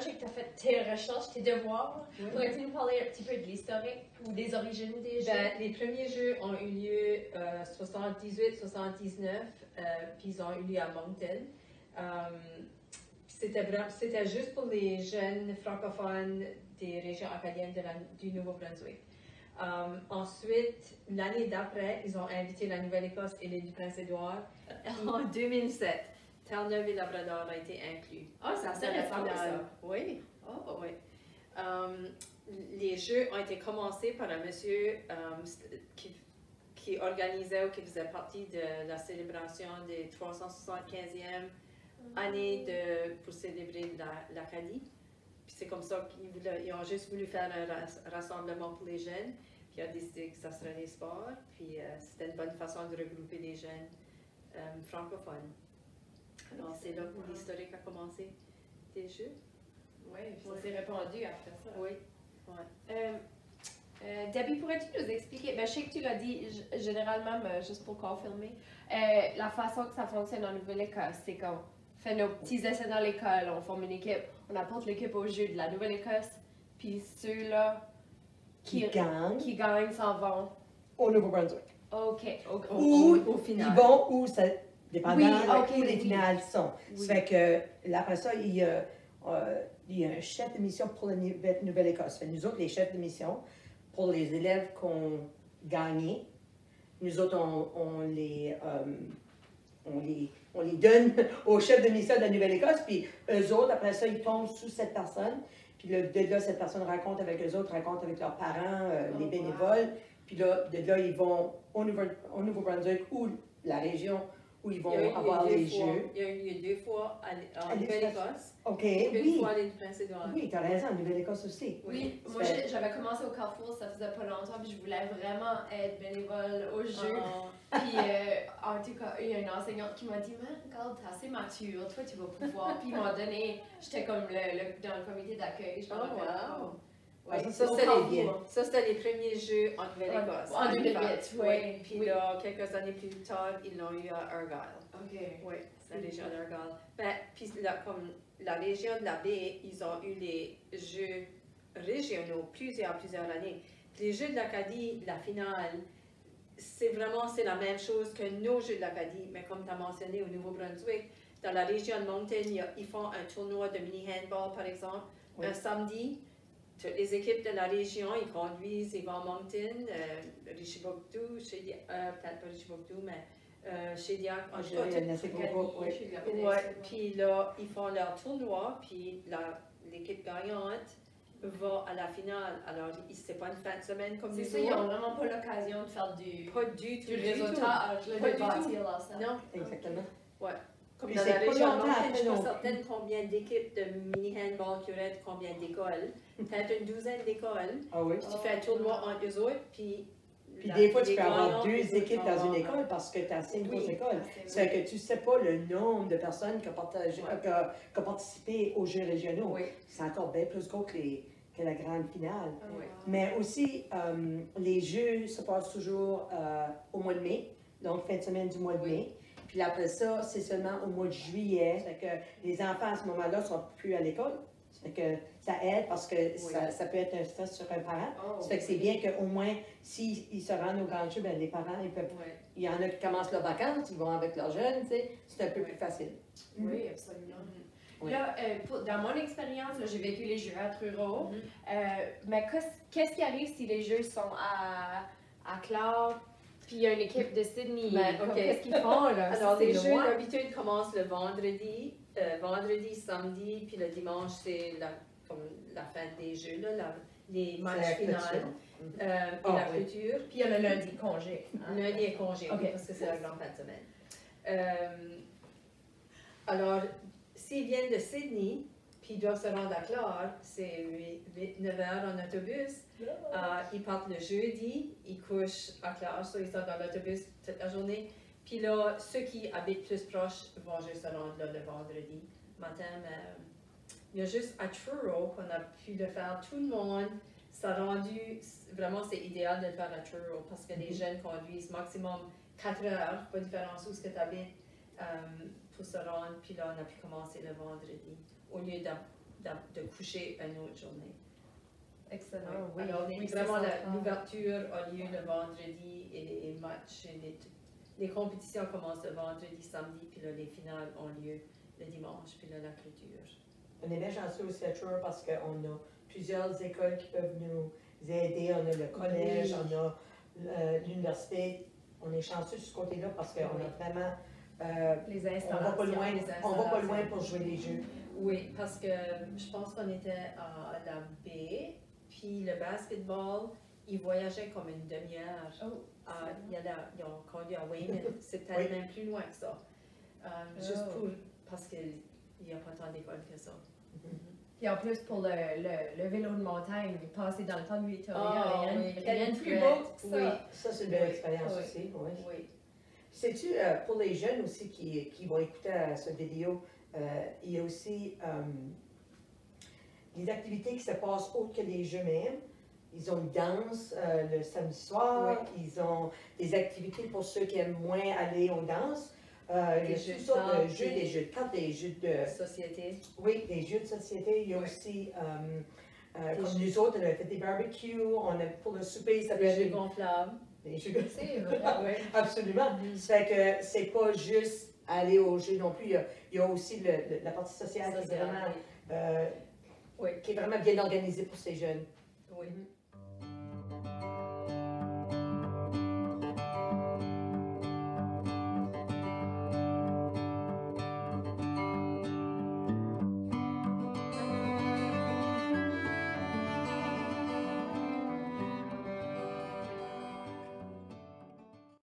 je sais que tu as fait tes recherches, tes devoirs. Oui. Pourrais-tu nous parler un petit peu de l'historique ou des origines des jeux? Ben, les premiers jeux ont eu lieu 78-79, puis ils ont eu lieu à Moncton. C'était juste pour les jeunes francophones des régions acadiennes du Nouveau-Brunswick. Ensuite, l'année d'après, ils ont invité la Nouvelle-Écosse et l'île du Prince-Édouard. En 2007, Terre-Neuve et Labrador a été inclus. Ah, c'est assez récent, ça. Oui. Oh, oui. Les jeux ont été commencés par un monsieur qui organisait ou qui faisait partie de la célébration des 375e année pour célébrer l'Acadie. Puis c'est comme ça qu'ils ont juste voulu faire un rassemblement pour les jeunes. Puis il a décidé que ça serait les sports. Puis c'était une bonne façon de regrouper les jeunes francophones. Alors c'est là que l'historique a commencé des jeux. Oui, ça s'est répandu après ça. Oui. Ouais. Debbie, pourrais-tu nous expliquer, ben, je sais que tu l'as dit généralement, mais juste pour confirmer, la façon que ça fonctionne en Nouvelle-Écosse, c'est qu'on fait nos petits essais dans l'école, on forme une équipe, on apporte l'équipe au jeu de la Nouvelle-Écosse, puis ceux-là qui gagnent s'en vont au Nouveau-Brunswick. OK. Ou au final. Ils vont où ça dépendant où les oui. finales sont. Oui. Ça fait que après ça, il y a un chef de mission pour la Nouvelle-Écosse. Fait nous autres, les chefs de mission, pour les élèves qu'on gagnait, nous autres, on les donne au chef de mission de la Nouvelle-Écosse, puis eux autres, après ça, ils tombent sous cette personne, puis là, de là, cette personne raconte avec eux autres, raconte avec leurs parents, les bénévoles, puis là, de là, ils vont au Nouveau-Brunswick ou la région où ils vont avoir les jeux. Il y a eu lieu 2 fois en Nouvelle-Écosse. OK, et oui. une fois à l'île du Prince-Édouard. Oui, tu as raison, en Nouvelle-Écosse aussi. Oui, moi j'avais commencé au Carrefour, ça faisait pas longtemps, puis je voulais vraiment être bénévole au jeu. Puis en tout cas, il y a une enseignante qui m'a dit, mais regarde, t'es assez mature, toi tu vas pouvoir. Puis ils m'ont donné, j'étais comme dans le comité d'accueil. Wow! Ouais, ça, c'était les premiers jeux en Nouvelle-Écosse. En 2008, oui. Puis là, quelques années plus tard, ils l'ont eu à Argyle. OK. Oui, c'est la région d'Argyle. Ben, puis là, comme la région de la baie, ils ont eu les jeux régionaux plusieurs années. Puis les jeux de l'Acadie, la finale, c'est la même chose que nos jeux de l'Acadie, mais comme tu as mentionné au Nouveau-Brunswick, dans la région de Moncton, ils font un tournoi de mini-handball, par exemple, un samedi. Toutes les équipes de la région, ils conduisent, ils vont à Moncton, Richibouctou, peut-être pas Richibouctou, mais Shediac, en tout cas, puis là, ils font leur tournoi, puis l'équipe gagnante va à la finale. Alors, c'est pas une fin de semaine comme c'est les ça, autres. ils n'ont vraiment pas l'occasion de faire du résultat, de bâtir là, ça. Non, Exactement. Ouais. Comme Puis dans la région de Moncton, je suis pas non. certaine combien d'équipes de mini-handball qu'il y aurait, combien d'écoles. Peut-être une douzaine d'écoles. Ah oui. Tu fais un tournoi entre eux autres, puis des fois, tu peux avoir 2 équipes dans une école parce que tu as 5 grosses écoles. C'est que tu ne sais pas le nombre de personnes qui ont participé aux Jeux régionaux. Oui. C'est encore bien plus gros que la grande finale. Oui. Mais aussi, les Jeux se passent toujours au mois de mai, donc fin de semaine du mois de mai. Puis après ça, c'est seulement au mois de juillet. Ça fait que les enfants à ce moment-là ne sont plus à l'école. Ça fait que ça aide parce que ça peut être un stress sur un parent. Ça fait que c'est bien qu'au moins, s'ils se rendent au grand jeu, ben, les parents, ils peuvent. Il y en a qui commencent leurs vacances, ils vont avec leurs jeunes, tu sais. C'est un peu plus facile. Oui, absolument. Là, dans mon expérience, j'ai vécu les jeux ruraux. Mais qu'est-ce qui arrive si les jeux sont à Clark? Puis il y a une équipe de Sydney. Qu'est-ce qu'ils font là? Alors, les jeux d'habitude commencent le vendredi, samedi, puis le dimanche, c'est la fin des jeux, les matchs finales et la clôture. Puis il y a le lundi congé. Lundi est congé, parce que c'est la grande fin de semaine. Alors, s'ils viennent de Sydney, puis ils doivent se rendre à Clark, c'est 9 heures en autobus. Ils partent le jeudi, ils couchent à Clark, ils sont dans l'autobus toute la journée. Puis là, ceux qui habitent plus proches vont juste se rendre là, le vendredi matin. Mais il y a juste à Truro qu'on a pu le faire. Tout le monde s'est rendu, vraiment c'est idéal de le faire à Truro parce que les jeunes conduisent maximum 4 heures, pas de différence où ce que tu habites, pour se rendre. Puis là, on a pu commencer le vendredi au lieu de coucher une autre journée. Excellent, oui. Alors, oui, vraiment, c'est central. l'ouverture a lieu le vendredi et les matchs, les compétitions commencent le vendredi, samedi, puis là, les finales ont lieu le dimanche, puis là, la clôture. On est bien chanceux au Setcher parce qu'on a plusieurs écoles qui peuvent nous aider. On a le collège, Oui. on a l'université. On est chanceux sur ce côté-là parce qu'on Oui. a vraiment. Les On va installations. pas loin, les on va pas installations. loin pour jouer les jeux. Oui, parce que je pense qu'on était à la baie, puis le basketball, ils voyageaient comme une demi-heure. Oh, Ils ont conduit à Weymouth, c'était Oui. même plus loin que ça. Juste Oh. pour, parce qu'il n'y a pas tant d'écoles que ça. Puis en plus, pour le vélo de montagne, passer dans le temps de Victoria, Ah, rien, oui, rien de quel plus chouette. beau que ça. Oui. Ça, c'est une belle Oui. expérience Oui. aussi. Oui. Oui. Sais-tu, pour les jeunes aussi qui vont écouter cette vidéo, il y a aussi des activités qui se passent autres que les jeux même. Ils ont une danse le samedi soir, ils ont des activités pour ceux qui aiment moins aller aux danses. Il y a Des jeux toutes de sortes de cartes, jeux, des jeux de cartes, des jeux de... Société. Oui, des jeux de société. Il y a Oui. aussi, Des comme jeux. nous autres, on a fait des barbecues, on a pour le souper, ça Des s'appelle jeux gonflables. des jeux. C'est vrai. Oui. Absolument. Mhm. Ça fait que c'est pas juste aller au jeu non plus. Il y a aussi la partie sociale qui est Social, vraiment, oui. qui est vraiment bien organisée pour ces jeunes. Oui. Mhm.